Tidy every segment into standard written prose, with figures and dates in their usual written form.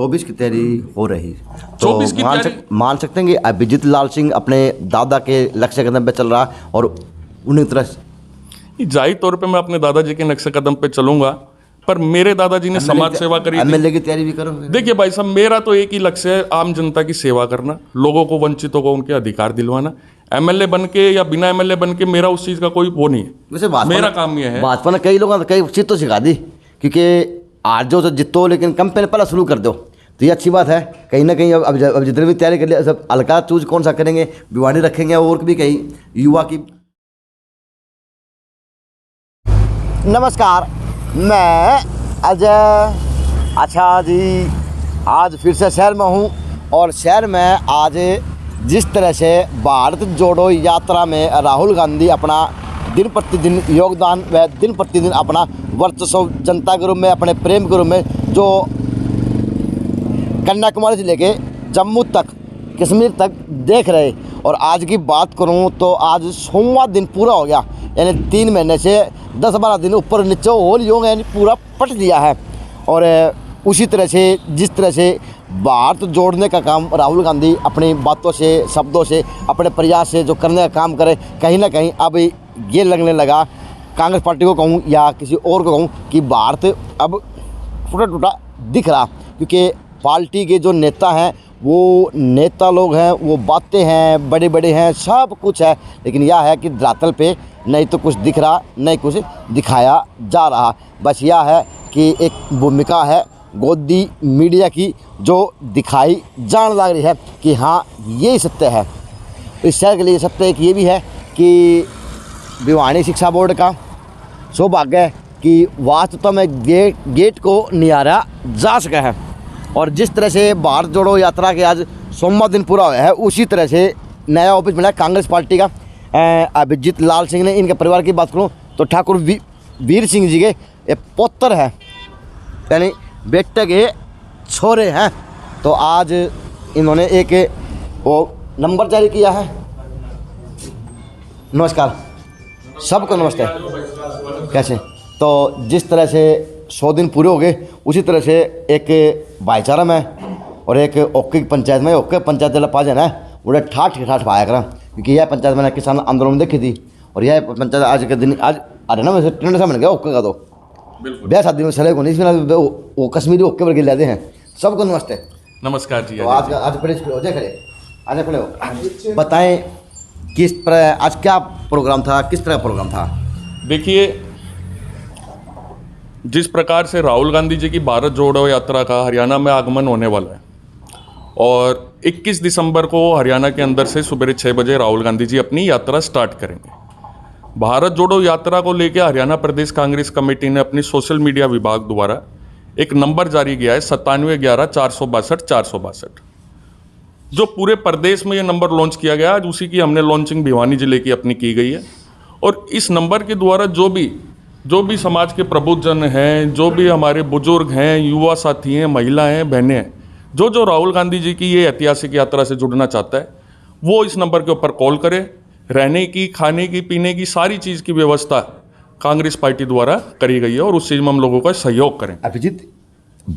24 की तैयारी हो रही, तो 24 की मान सकते हैं कि अभिजीत लाल सिंह अपने दादा के लक्ष्य कदम पे चल रहा और उन्हीं तरह जाहिर तौर पे मैं अपने दादाजी के नक्शे कदम पे चलूंगा, पर मेरे दादाजी ने समाज सेवा करी थी। एमएलए की तैयारी भी करोगे? देखिए भाई साहब, मेरा तो एक ही लक्ष्य है, आम जनता की सेवा करना, लोगों को, वंचितों को उनके अधिकार दिलवाना। एमएलए बन के या बिना एमएलए बन के मेरा उस चीज़ का कोई वो नहीं है। वैसे मेरा काम ये है, भाजपा ने कई लोगों ने कई चीज़ तो सिखा दी, क्योंकि आज जो जितो लेकिन कंपेन पहले शुरू कर दो, तो ये अच्छी बात है। कहीं ना कहीं अब जितने भी तैयारी कर लिया, सब हल्का चूज कौन सा करेंगे, भिवानी रखेंगे और भी कहीं युवा की। नमस्कार, मैं अजय। अच्छा जी, आज फिर से शहर में हूँ और शहर में आज जिस तरह से भारत जोड़ो यात्रा में राहुल गांधी अपना दिन प्रतिदिन योगदान व दिन प्रतिदिन अपना वर्चस्व जनता के रूप में, अपने प्रेम के रूप में, जो कन्याकुमारी से लेके जम्मू तक, कश्मीर तक देख रहे। और आज की बात करूं तो आज सोमवार दिन पूरा हो गया, यानी 3 महीने से 10-12 दिन ऊपर नीचे हो लियो, यानी पूरा पट दिया है। और उसी तरह से जिस तरह से भारत जोड़ने का काम राहुल गांधी अपनी बातों से, शब्दों से, अपने प्रयास से जो करने का काम करे, कहीं ना कहीं अब ये लगने लगा, कांग्रेस पार्टी को कहूँ या किसी और को कहूँ, कि भारत अब टूटा टूटा दिख रहा। क्योंकि पार्टी के जो नेता हैं, वो नेता लोग हैं, वो बातें हैं, बड़े बड़े हैं, सब कुछ है, लेकिन यह है कि धरातल पे नहीं तो कुछ दिख रहा, नहीं कुछ दिखाया जा रहा। बस यह है कि एक भूमिका है गोदी मीडिया की, जो दिखाई जान लग रही है कि हाँ ये सत्य है। इस शहर के लिए सत्य एक ये भी है कि भिवानी शिक्षा बोर्ड का सौभाग्य है कि वास्तव में गेट को निहारा जा सका है। और जिस तरह से भारत जोड़ो यात्रा के आज सोमवार दिन पूरा हुआ है, उसी तरह से नया ऑफिस मिला कांग्रेस पार्टी का। अभिजीत लाल सिंह ने, इनके परिवार की बात करूं तो ठाकुर वीर सिंह जी के एक पुत्र है, यानी बेटे के छोरे हैं। तो आज इन्होंने एक वो नंबर जारी किया है। नमस्कार सबको, नमस्ते, कैसे? तो जिस तरह से 100 दिन पूरे हो गए, उसी तरह से एक भाईचारा में और एक ओके पंचायत में, ओके पंचायत वाला पा जाना है, उन्हें ठाठ पाया करा। क्योंकि यह पंचायत मैंने किसान आंदोलन में देखी थी, और यह पंचायत आज के दिन आज हरियाणा में ट्रेंड सा बन गया ओके का। तो ब्याह शादी में सले को नहीं, इसमें वो कश्मीरी ओके वर्ग लेते हैं। सबको नमस्ते, नमस्कार जी। तो आज बड़े हो जाए खड़े, आने खड़े हो, बताएं किस तरह आज क्या प्रोग्राम था, किस तरह का प्रोग्राम था? देखिए, जिस प्रकार से राहुल गांधी जी की भारत जोड़ो यात्रा का हरियाणा में आगमन होने वाला है, और 21 दिसंबर को हरियाणा के अंदर से सुबह 6 बजे राहुल गांधी जी अपनी यात्रा स्टार्ट करेंगे। भारत जोड़ो यात्रा को लेकर हरियाणा प्रदेश कांग्रेस कमेटी ने अपनी सोशल मीडिया विभाग द्वारा एक नंबर जारी किया है 9711462462, जो पूरे प्रदेश में ये नंबर लॉन्च किया गया। आज उसी की हमने लॉन्चिंग भिवानी जिले की अपनी की गई है। और इस नंबर के द्वारा जो भी समाज के प्रबुद्धजन हैं, जो भी हमारे बुजुर्ग हैं, युवा साथी हैं, महिलाएं हैं, बहनें हैं, जो राहुल गांधी जी की ये ऐतिहासिक यात्रा से जुड़ना चाहता है, वो इस नंबर के ऊपर कॉल करे। रहने की, खाने की, पीने की सारी चीज़ की व्यवस्था कांग्रेस पार्टी द्वारा करी गई है, और उस चीज़ में हम लोगों का सहयोग करें। अभिजीत,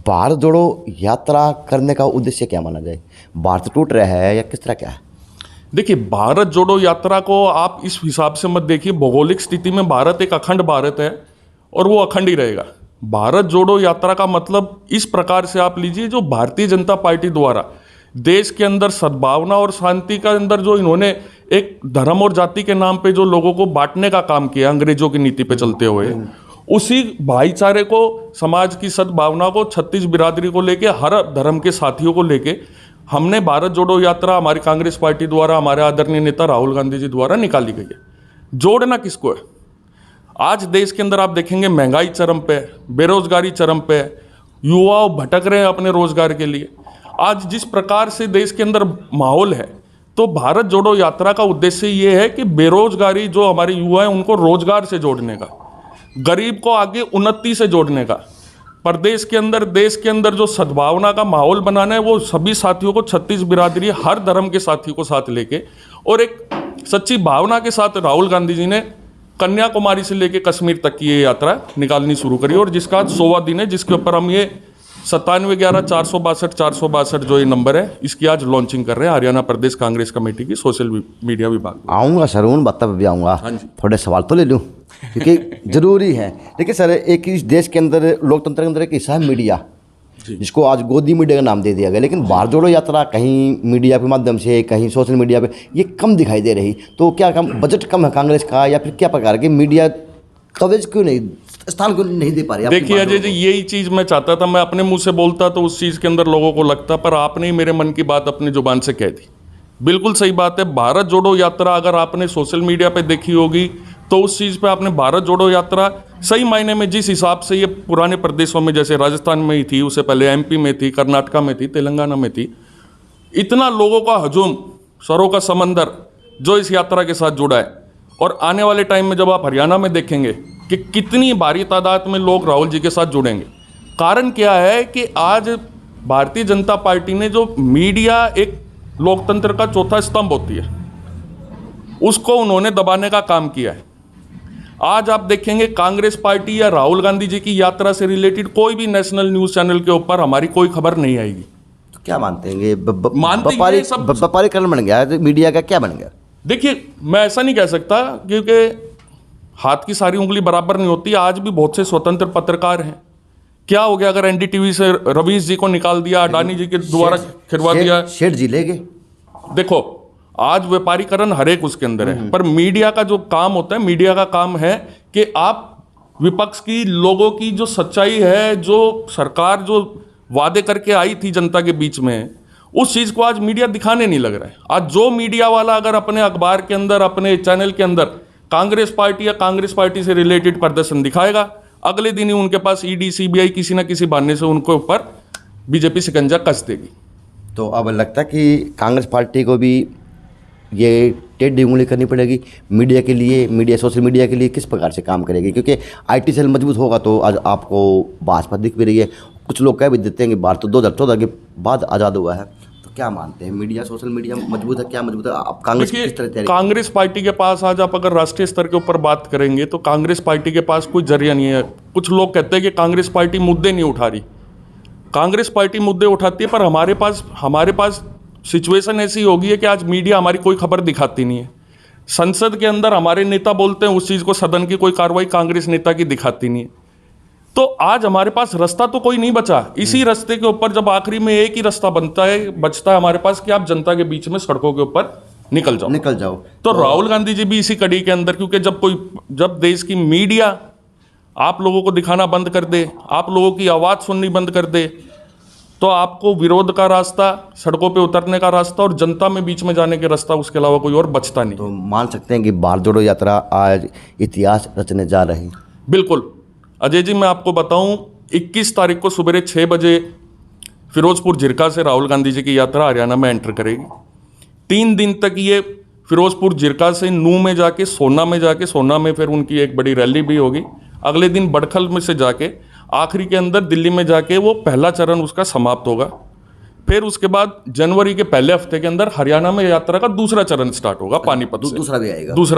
भारत जोड़ो यात्रा करने का उद्देश्य क्या माना जाए? भारत टूट रहा है या किस तरह क्या है? देखिए, भारत जोड़ो यात्रा को आप इस हिसाब से मत देखिए। भौगोलिक स्थिति में भारत एक अखंड भारत है, और वो अखंड ही रहेगा। भारत जोड़ो यात्रा का मतलब इस प्रकार से आप लीजिए, जो भारतीय जनता पार्टी द्वारा देश के अंदर सद्भावना और शांति का अंदर जो इन्होंने एक धर्म और जाति के नाम पे जो लोगों को बांटने का काम किया अंग्रेजों की नीति पे चलते हुए, उसी भाईचारे को, समाज की सद्भावना को, 36 बिरादरी को लेके, हर धर्म के साथियों को लेके हमने भारत जोड़ो यात्रा हमारी कांग्रेस पार्टी द्वारा, हमारे आदरणीय नेता राहुल गांधी जी द्वारा निकाली गई है। जोड़ना किसको है? आज देश के अंदर आप देखेंगे महंगाई चरम पे, बेरोजगारी चरम पे, युवा भटक रहे हैं अपने रोजगार के लिए। आज जिस प्रकार से देश के अंदर माहौल है, तो भारत जोड़ो यात्रा का उद्देश्य ये है कि बेरोजगारी जो हमारे युवा हैं उनको रोजगार से जोड़ने का, गरीब को आगे उन्नति से जोड़ने का, प्रदेश के अंदर, देश के अंदर जो सद्भावना का माहौल बनाना है, वो सभी साथियों को, 36 बिरादरी, हर धर्म के साथियों को साथ लेके और एक सच्ची भावना के साथ राहुल गांधी जी ने कन्याकुमारी से लेके कश्मीर तक की ये यात्रा निकालनी शुरू करी, और जिसका आज 100वां दिन है, जिसके ऊपर हम ये 9711 जो ये नंबर है, इसकी आज लॉन्चिंग कर रहे हैं हरियाणा प्रदेश कांग्रेस कमेटी की सोशल मीडिया विभाग। आऊँगा सर, उन बातों पर भी आऊँगा। हाँ जी। थोड़े सवाल तो ले लूँ क्योंकि ज़रूरी है। देखिए सर, एक इस देश के अंदर लोकतंत्र के अंदर एक हिस्सा है मीडिया, जिसको आज गोदी मीडिया का नाम दे दिया गया। लेकिन भारत जोड़ो यात्रा कहीं मीडिया के माध्यम से, कहीं सोशल मीडिया पे ये कम दिखाई दे रही। तो क्या कम बजट कम है कांग्रेस का, या फिर क्या प्रकार की मीडिया कवरेज क्यों नहीं, स्थान क्यों नहीं दे पा रही? देखिए अजय जी, यही चीज़ मैं चाहता था। मैं अपने मुंह से बोलता तो उस चीज़ के अंदर लोगों को लगता, पर आपने ही मेरे मन की बात अपनी जुबान से कह दी। बिल्कुल सही बात है। भारत जोड़ो यात्रा अगर आपने सोशल मीडिया पे देखी होगी तो उस चीज़ पे आपने भारत जोड़ो यात्रा सही मायने में जिस हिसाब से ये पुराने प्रदेशों में, जैसे राजस्थान में ही थी, उससे पहले एमपी में थी, कर्नाटका में थी, तेलंगाना में थी, इतना लोगों का हजूम, सरों का समंदर जो इस यात्रा के साथ जुड़ा है। और आने वाले टाइम में जब आप हरियाणा में देखेंगे कि कितनी भारी तादाद में लोग राहुल जी के साथ जुड़ेंगे। कारण क्या है कि आज भारतीय जनता पार्टी ने जो मीडिया एक लोकतंत्र का चौथा स्तंभ होती है, उसको उन्होंने दबाने का काम किया है। आज आप देखेंगे कांग्रेस पार्टी या राहुल गांधी जी की यात्रा से रिलेटेड कोई भी नेशनल न्यूज़ चैनल के ऊपर हमारी कोई खबर नहीं आएगी। तो क्या मानते हैं ये सब व्यापारीकरण बन गया है मीडिया का, क्या बन गया? देखिए, मैं ऐसा नहीं कह सकता क्योंकि हाथ की सारी उंगली बराबर नहीं होती। आज भी बहुत से स्वतंत्र पत्रकार हैं। क्या हो गया अगर एनडीटीवी से रवीश जी को निकाल दिया, अडानी जी के द्वारा खिलवा दिया, शेठ जी ले गए? देखो, आज व्यापारीकरण हर एक उसके अंदर है, पर मीडिया का जो काम होता है, मीडिया का काम है कि आप विपक्ष की, लोगों की जो सच्चाई है, जो सरकार जो वादे करके आई थी जनता के बीच में, उस चीज़ को आज मीडिया दिखाने नहीं लग रहा है। आज जो मीडिया वाला अगर अपने अखबार के अंदर, अपने चैनल के अंदर कांग्रेस पार्टी या कांग्रेस पार्टी से रिलेटेड प्रदर्शन दिखाएगा, अगले दिन ही उनके पास ईडी सीबीआई किसी ना किसी बहाने से उनके ऊपर बीजेपी शिकंजा कस देगी। तो अब लगता है कि कांग्रेस पार्टी को भी ये टेढ़ी उंगली करनी पड़ेगी मीडिया के लिए, मीडिया सोशल मीडिया के लिए किस प्रकार से काम करेगी? क्योंकि आईटी सेल मजबूत होगा तो आज आपको भाजपा दिख भी रही है। कुछ लोग कह भी देते हैं कि भारत तो 2014 के बाद आज़ाद हुआ है। तो क्या मानते हैं, मीडिया सोशल मीडिया मजबूत है, क्या मजबूत है? आप कांग्रेस किस तरह तैयारी? कांग्रेस पार्टी के पास आज आप अगर राष्ट्रीय स्तर के ऊपर बात करेंगे तो कांग्रेस पार्टी के पास कोई जरिया नहीं है। कुछ लोग कहते हैं कि कांग्रेस पार्टी मुद्दे नहीं उठा रही। कांग्रेस पार्टी मुद्दे उठाती है, पर हमारे पास सिचुएशन ऐसी होगी है कि आज मीडिया हमारी कोई खबर दिखाती नहीं है। संसद के अंदर हमारे नेता बोलते हैं उस चीज़ को, सदन की कोई कार्रवाई कांग्रेस नेता की दिखाती नहीं है। तो आज हमारे पास रास्ता तो कोई नहीं बचा। इसी रास्ते के ऊपर जब आखिरी में एक ही रास्ता बचता है हमारे पास कि आप जनता के बीच में सड़कों के ऊपर निकल जाओ। तो राहुल गांधी जी भी इसी कड़ी के अंदर, क्योंकि जब देश की मीडिया आप लोगों को दिखाना बंद कर दे, आप लोगों की आवाज़ सुननी बंद कर दे, तो आपको विरोध का रास्ता, सड़कों पे उतरने का रास्ता और जनता में बीच में जाने के रास्ता, उसके अलावा कोई और बचता नहीं। तो मान सकते हैं कि भारत जोड़ो यात्रा आज इतिहास रचने जा रही? बिल्कुल अजय जी, मैं आपको बताऊं, 21 तारीख को सुबह 6 बजे फिरोजपुर झिरका से राहुल गांधी जी की यात्रा हरियाणा में एंटर करेगी। 3 दिन तक ये फिरोजपुर झिरका से नूह में जाके सोना में फिर उनकी एक बड़ी रैली भी होगी। अगले दिन बड़खल में से जाके आखिरी के अंदर दिल्ली में जाके वो पहला चरण उसका समाप्त होगा। फिर उसके बाद जनवरी के पहले हफ्ते के अंदर हरियाणा में यात्रा का दूसरा चरण स्टार्ट होगा पानीपत से। दूसरा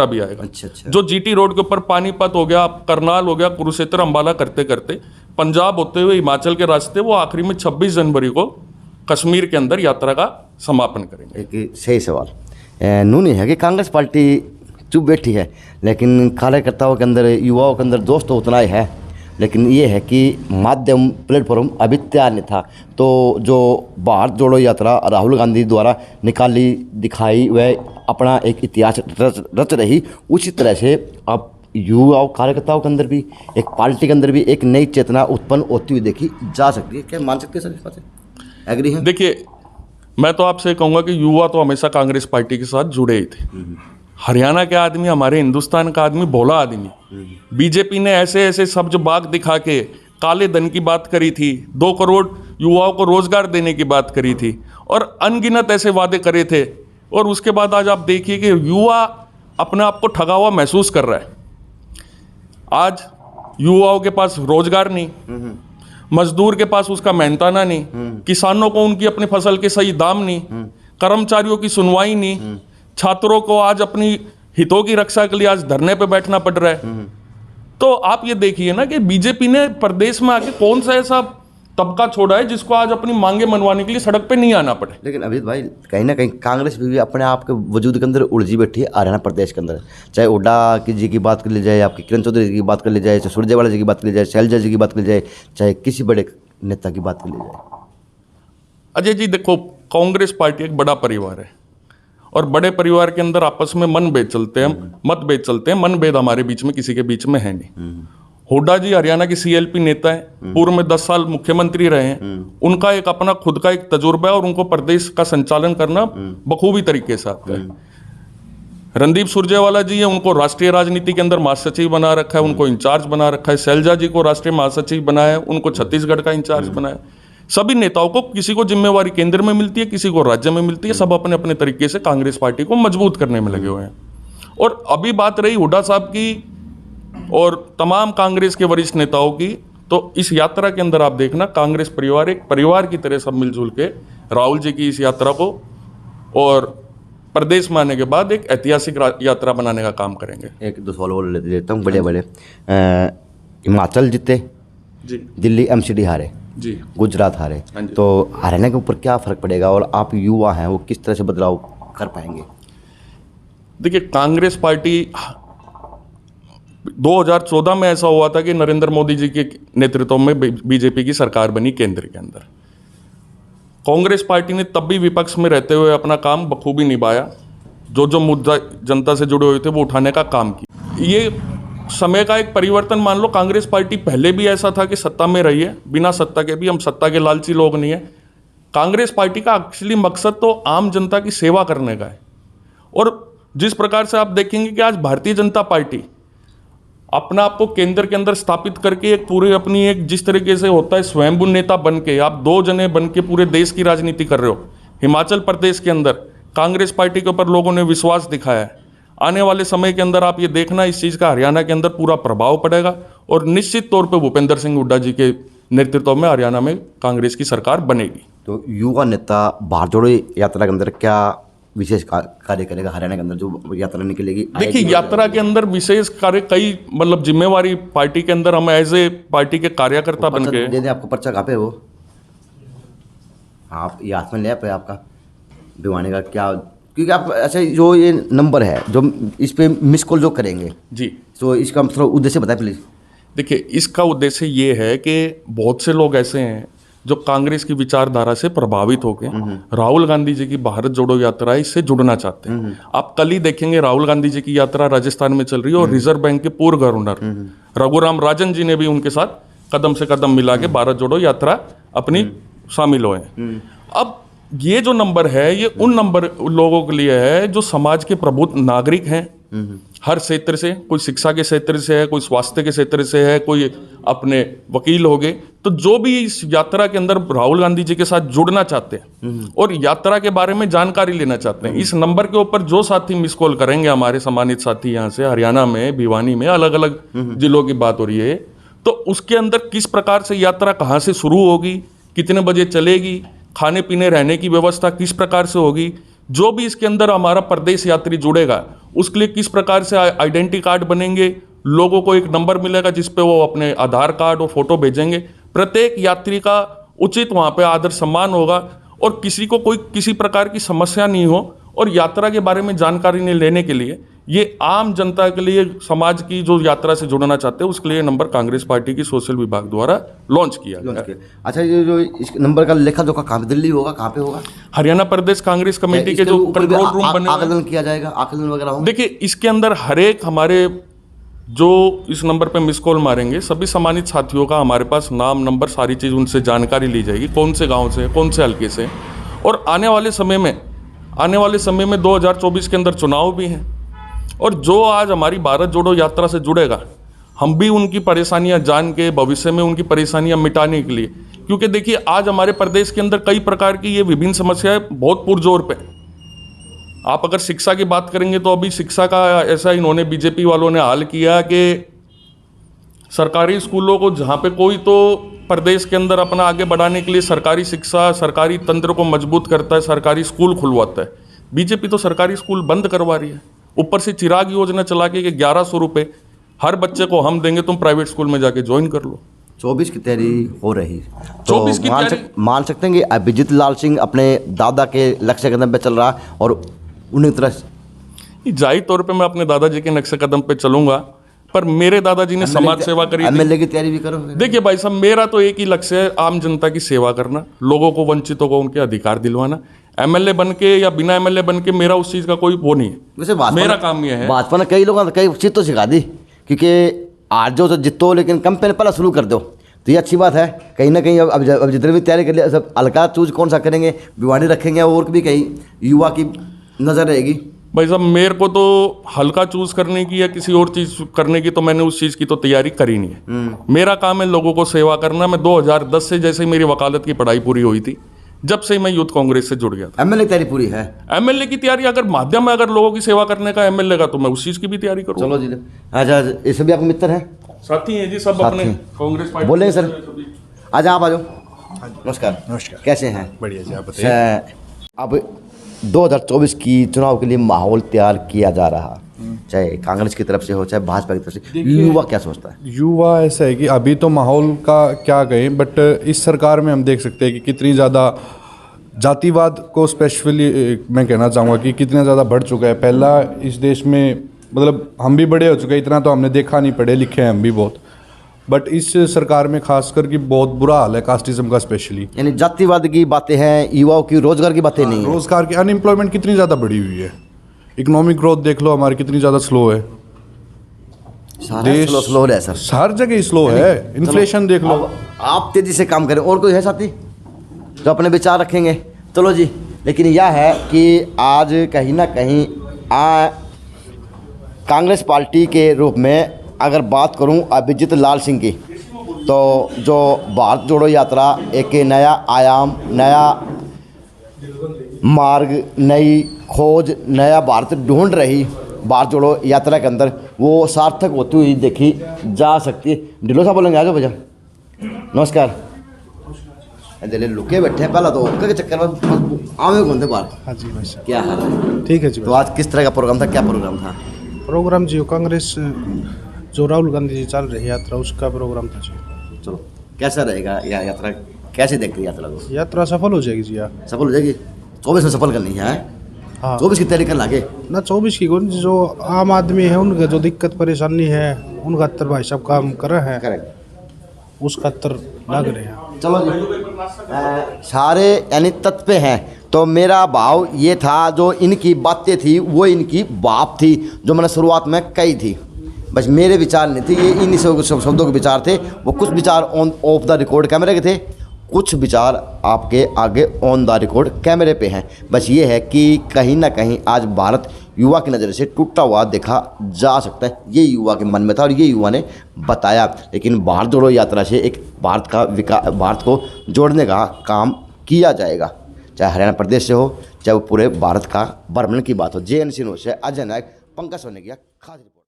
भी आएगा। अच्छा। जो जीटी रोड के ऊपर पानीपत हो गया, करनाल हो गया, कुरुक्षेत्र, अंबाला करते करते पंजाब होते हुए हिमाचल के रास्ते वो आखिरी में 26 जनवरी को कश्मीर के अंदर यात्रा का समापन करेंगे। एक सही सवाल नू नहीं है कि कांग्रेस पार्टी चुप बैठी है, लेकिन कार्यकर्ताओं के अंदर, युवाओं के अंदर जोश तो उतना ही है, लेकिन ये है कि माध्यम प्लेटफॉर्म अभी तैयार नहीं था। तो जो भारत जोड़ो यात्रा राहुल गांधी द्वारा निकाली दिखाई वह अपना एक इतिहास रच रही, उसी तरह से अब युवाओं कार्यकर्ताओं के अंदर भी, एक पार्टी के अंदर भी एक नई चेतना उत्पन्न होती हुई देखी जा सकती है। क्या मान सकते हैं सर इस बात से? एग्री हैं? देखिए, मैं तो आपसे कहूँगा कि युवा तो हमेशा कांग्रेस पार्टी के साथ जुड़े ही थे। हरियाणा के आदमी, हमारे हिंदुस्तान का आदमी भोला आदमी। बीजेपी ने ऐसे ऐसे सब्ज बाग दिखा के काले धन की बात करी थी, 2 करोड़ युवाओं को रोजगार देने की बात करी थी और अनगिनत ऐसे वादे करे थे। और उसके बाद आज आप देखिए कि युवा अपने आप को ठगा हुआ महसूस कर रहा है। आज युवाओं के पास रोजगार नहीं, मजदूर के पास उसका मेहनताना नहीं, किसानों को उनकी अपनी फसल के सही दाम नहीं, कर्मचारियों की सुनवाई नहीं, छात्रों को आज अपनी हितों की रक्षा के लिए आज धरने पे बैठना पड़ रहा है। तो आप ये देखिए ना कि बीजेपी ने प्रदेश में आके कौन सा ऐसा तबका छोड़ा है जिसको आज अपनी मांगे मनवाने के लिए सड़क पे नहीं आना पड़े। लेकिन अभी भाई कहीं ना कहीं कांग्रेस भी अपने आप के वजूद के अंदर उलझी बैठी है हरियाणा प्रदेश के अंदर। चाहे हुड्डा की जी की बात कर ली जाए, आपकी किरण चौधरी जी की बात कर ली जाए, चाहे सुरजेवाला जी की बात कर ली जाए, शैलजा जी की बात कर ली जाए, चाहे किसी बड़े नेता की बात कर ली जाए। अजय जी देखो, कांग्रेस पार्टी एक बड़ा परिवार है और बड़े परिवार के अंदर आपस में मतभेद चलते हैं। मतभेद हमारे बीच में किसी के बीच में है नहीं। हुड्डा जी हरियाणा की सीएलपी नेता है, पूर्व में 10 साल मुख्यमंत्री रहे हैं। उनका एक अपना खुद का एक तजुर्बा है और उनको प्रदेश का संचालन करना बखूबी तरीके से आता है। रणदीप सुरजेवाला जी है, उनको राष्ट्रीय राजनीति के अंदर महासचिव बना रखा है, उनको इंचार्ज बना रखा है। शैलजा जी को राष्ट्रीय महासचिव बनाया है, उनको छत्तीसगढ़ का इंचार्ज बनाया। सभी नेताओं को किसी को जिम्मेवारी केंद्र में मिलती है, किसी को राज्य में मिलती है। सब अपने अपने तरीके से कांग्रेस पार्टी को मजबूत करने में लगे हुए हैं। और अभी बात रही हुड्डा साहब की और तमाम कांग्रेस के वरिष्ठ नेताओं की, तो इस यात्रा के अंदर आप देखना कांग्रेस परिवार एक परिवार की तरह सब मिलजुल के राहुल जी की इस यात्रा को और प्रदेश में आने के बाद एक ऐतिहासिक यात्रा बनाने का काम करेंगे। एक दो सवाल और लेता हूँ बड़े बड़े। हिमाचल जीते जी, दिल्ली एमसीडी हारे जी, गुजरात हारे, तो हरियाणा के ऊपर क्या फर्क पड़ेगा और आप युवा हैं वो किस तरह से बदलाव कर पाएंगे? देखिए, कांग्रेस पार्टी 2014 में ऐसा हुआ था कि नरेंद्र मोदी जी के नेतृत्व में बीजेपी की सरकार बनी केंद्र के अंदर। कांग्रेस पार्टी ने तब भी विपक्ष में रहते हुए अपना काम बखूबी निभाया। जो मुद्दा जनता से जुड़े हुए थे वो उठाने का काम किया। ये समय का एक परिवर्तन मान लो। कांग्रेस पार्टी पहले भी ऐसा था कि सत्ता में रही है, बिना सत्ता के भी। हम सत्ता के लालची लोग नहीं है। कांग्रेस पार्टी का एक्चुअली मकसद तो आम जनता की सेवा करने का है। और जिस प्रकार से आप देखेंगे कि आज भारतीय जनता पार्टी अपना आपको केंद्र के अंदर स्थापित करके एक पूरे अपनी एक जिस तरीके से होता है स्वयंभू नेता बन के, आप 2 जने बन के पूरे देश की राजनीति कर रहे हो। हिमाचल प्रदेश के अंदर कांग्रेस पार्टी के ऊपर लोगों ने विश्वास दिखाया है। आने वाले समय के अंदर आप ये देखना, इस चीज़ का हरियाणा के अंदर पूरा प्रभाव पड़ेगा और निश्चित तौर पे भूपेंद्र सिंह हुड्डा जी के नेतृत्व में हरियाणा में कांग्रेस की सरकार बनेगी। तो युवा नेता भारत जोड़ो यात्रा के अंदर क्या विशेष कार्य करेगा हरियाणा के अंदर जो यात्रा निकलेगी? देखिए, यात्रा के अंदर विशेष कार्य कई मतलब जिम्मेवारी पार्टी के अंदर हम एज ए पार्टी के कार्यकर्ता बन के दे आपको पर्चा कहाँ पे हो आप ये हाथ में ले पे आपका भिवानी का क्या, क्योंकि आप अच्छा जो ये नंबर है जो इस पे मिस कॉल जो करेंगे जी, तो इसका थोड़ा उद्देश्य बताएं प्लीज। देखिए, इसका उद्देश्य ये है कि बहुत से लोग ऐसे हैं जो कांग्रेस की विचारधारा से प्रभावित होकर राहुल गांधी जी की भारत जोड़ो यात्रा है इससे जुड़ना चाहते हैं। आप कल ही देखेंगे राहुल गांधी जी की यात्रा राजस्थान में चल रही है और रिजर्व बैंक के पूर्व गवर्नर रघुराम राजन जी ने भी उनके साथ कदम से कदम मिला के भारत जोड़ो यात्रा अपनी शामिल हुए। अब ये जो नंबर है ये उन नंबर लोगों के लिए है जो समाज के प्रबुद्ध नागरिक हैं, हर क्षेत्र से, कोई शिक्षा के क्षेत्र से है, कोई स्वास्थ्य के क्षेत्र से है, कोई अपने वकील हो गए। तो जो भी इस यात्रा के अंदर राहुल गांधी जी के साथ जुड़ना चाहते हैं और यात्रा के बारे में जानकारी लेना चाहते हैं, इस नंबर के ऊपर जो साथी मिस कॉल करेंगे, हमारे सम्मानित साथी यहाँ से हरियाणा में भिवानी में अलग अलग जिलों की बात हो रही है, तो उसके अंदर किस प्रकार से यात्रा कहाँ से शुरू होगी, कितने बजे चलेगी, खाने पीने रहने की व्यवस्था किस प्रकार से होगी, जो भी इसके अंदर हमारा प्रदेश यात्री जुड़ेगा उसके लिए किस प्रकार से आइडेंटिटी कार्ड बनेंगे, लोगों को एक नंबर मिलेगा जिस पे वो अपने आधार कार्ड और फोटो भेजेंगे। प्रत्येक यात्री का उचित वहाँ पे आदर सम्मान होगा और किसी को कोई किसी प्रकार की समस्या नहीं हो। और यात्रा के बारे में जानकारी लेने के लिए ये आम जनता के लिए, समाज की जो यात्रा से जुड़ना चाहते हैं उसके लिए नंबर कांग्रेस पार्टी की सोशल विभाग द्वारा लॉन्च किया गया। अच्छा, ये जो इस नंबर का लेखा जोखा कहाँ पे, दिल्ली होगा, कहाँ पे होगा? हरियाणा प्रदेश कांग्रेस कमेटी के जो कंट्रोल रूम बने, आकलन किया जाएगा, आकलन वगैरह होगा। देखिए, इसके अंदर हर एक हमारे जो इस नंबर पे मिस कॉल मारेंगे सभी सम्मानित साथियों का हमारे पास नाम, नंबर, सारी चीज़ उनसे जानकारी ली जाएगी, कौन से गाँव से, कौन से हल्के से। और आने वाले समय में 2024 के अंदर चुनाव भी हैं और जो आज हमारी भारत जोड़ो यात्रा से जुड़ेगा, हम भी उनकी परेशानियां जान के भविष्य में उनकी परेशानियां मिटाने के लिए, क्योंकि देखिए आज हमारे प्रदेश के अंदर कई प्रकार की ये विभिन्न समस्याएं बहुत पुरजोर पे। आप अगर शिक्षा की बात करेंगे तो अभी शिक्षा का ऐसा इन्होंने बीजेपी वालों ने हाल किया कि सरकारी स्कूलों को जहाँ पे कोई तो प्रदेश के अंदर अपना आगे बढ़ाने के लिए सरकारी शिक्षा, सरकारी तंत्र को मजबूत करता है, सरकारी स्कूल खुलवाता है, बीजेपी तो सरकारी स्कूल बंद करवा रही है। ऊपर से चिराग योजना चला के 1100 रुपये हर बच्चे को हम देंगे, तुम प्राइवेट स्कूल में जाके ज्वाइन कर लो। 24 की तैयारी हो रही, 24 की तैयारी मान सकते हैं कि अभिजीत लाल सिंह अपने दादा के लक्ष्य कदम पे चल रहा और उन्हीं तरह जाहिर तौर पे मैं अपने दादाजी के नक्शे कदम पे चलूंगा, पर मेरे दादाजी ने समाज सेवा करी थी। एमएलए की तैयारी भी करो। देखिए भाई साहब, मेरा तो एक ही लक्ष्य है, आम जनता की सेवा करना, लोगों को, वंचितों को उनके अधिकार दिलवाना। एमएलए बन के या बिना एमएलए बन के मेरा उस चीज़ का कोई वो नहीं है। वैसे मेरा काम ये है, भाजपा ने कई लोगों ने कई चीज़ तो सिखा दी, क्योंकि आज जो तो जितो लेकिन कम पहले पहला शुरू कर दो, तो ये अच्छी बात है। कहीं ना कहीं अब जितने भी तैयारी कर लिया, सब हल्का चूज कौन सा करेंगे, भिवानी रखेंगे, और भी कहीं युवा की नज़र रहेगी। भाई साहब मेरे को तो हल्का चूज करने की या किसी और चीज करने की, तो मैंने उस चीज की तो तैयारी करी नहीं है। मेरा काम है लोगों को सेवा करना। मैं 2010 से, जैसे ही मेरी वकालत की पढ़ाई पूरी हुई थी, जब से मैं यूथ कांग्रेस से जुड़ गया था। एमएलए तैयारी पूरी है। एमएलए की तैयारी अगर माध्यम है, अगर लोगों की सेवा करने का एमएलए का, तो मैं उस चीज की भी तैयारी करूँ। चलो जी, अच्छा, ये सभी आपके मित्र हैं, साथी हैं जी, सब साथी अपने हैं। कांग्रेस पार्टी बोलेंगे सर, आज आप आ जाओ। नमस्कार। नमस्कार। कैसे हैं? बढ़िया जी, आप बताइए। अब 2024 की चुनाव के लिए माहौल तैयार किया जा रहा, चाहे कांग्रेस की तरफ से हो चाहे भाजपा की तरफ से, युवा क्या सोचता है? युवा ऐसा है कि अभी तो माहौल का क्या कहें, बट इस सरकार में हम देख सकते हैं कि कितनी ज़्यादा जातिवाद को स्पेशली मैं कहना चाहूँगा कि कितना ज़्यादा बढ़ चुका है। पहला इस देश में, मतलब हम भी बड़े हो चुके हैं, इतना तो हमने देखा नहीं, पढ़े लिखे हैं हम भी बहुत, बट इस सरकार में खासकर कि बहुत बुरा हाल है कास्टिज्म का स्पेशली। यानी जातिवाद की बातें हैं, युवाओं की रोजगार की बातें नहीं है। रोजगार की, अनएम्प्लॉयमेंट कितनी ज़्यादा बढ़ी हुई है, इकोनॉमिक ग्रोथ देख लो हमारी कितनी ज़्यादा स्लो है, देश स्लो हो रहा है सर, हर जगह स्लो है। इन्फ्लेशन देख लो। अब आप तेजी से काम करें। और कोई है साथी जो अपने विचार रखेंगे? चलो जी, लेकिन यह है कि आज कहीं ना कहीं कांग्रेस पार्टी के रूप में अगर बात करूं अभिजीत लाल सिंह की, तो जो भारत जोड़ो यात्रा एक नया आयाम, नया मार्ग, नई खोज, नया भारत ढूंढ रही भारत जोड़ो यात्रा के अंदर, वो सार्थक होती हुई देखी जा सकती है। ढिलो साहब बोलेंगे, आ जाओ भैया। नमस्कार। दिल्ली लुके बैठे हैं, पहला तो के चक्कर में आवे घूमते बाहर। हाँ जी भाई साहब, क्या हाल है? ठीक है जी तो भाई। आज किस तरह का प्रोग्राम था, क्या प्रोग्राम था? प्रोग्राम जी कांग्रेस जो राहुल गांधी जी चल रही यात्रा, उसका प्रोग्राम था जी। चलो, कैसा रहेगा यह यात्रा, कैसे देखते हैं यात्रा को? यात्रा सफल हो जाएगी जी। यहाँ सफल हो जाएगी? 24 में सफल करनी है? हाँ 24 की तैयारी कर लागे ना, 24 की कौन, जो आम आदमी है उनका जो दिक्कत परेशानी है उनका तर भाई साहब काम कर रहे हैं, करेक्ट। उसका तर लग रहे हैं। चलो जी, सारे यानी तत्व हैं। तो मेरा भाव ये था, जो इनकी बातें थी वो इनकी बात थी, जो मैंने शुरुआत में कही थी। बस मेरे विचार नहीं थे, ये इन शब्दों के विचार थे। वो कुछ विचार ऑन ऑफ द रिकॉर्ड कैमरे के थे, कुछ विचार आपके आगे ऑन द रिकॉर्ड कैमरे पे हैं। बस ये है कि कहीं ना कहीं आज भारत युवा की नज़र से टूटा हुआ देखा जा सकता है, ये युवा के मन में था और ये युवा ने बताया। लेकिन भारत जोड़ो यात्रा से एक भारत को जोड़ने का काम किया जाएगा, चाहे हरियाणा प्रदेश से हो, चाहे वो पूरे भारत का भ्रमण की बात हो। JNC न्यूज़ से अजय नायक, पंकज सोनेकिया, खास रिपोर्ट।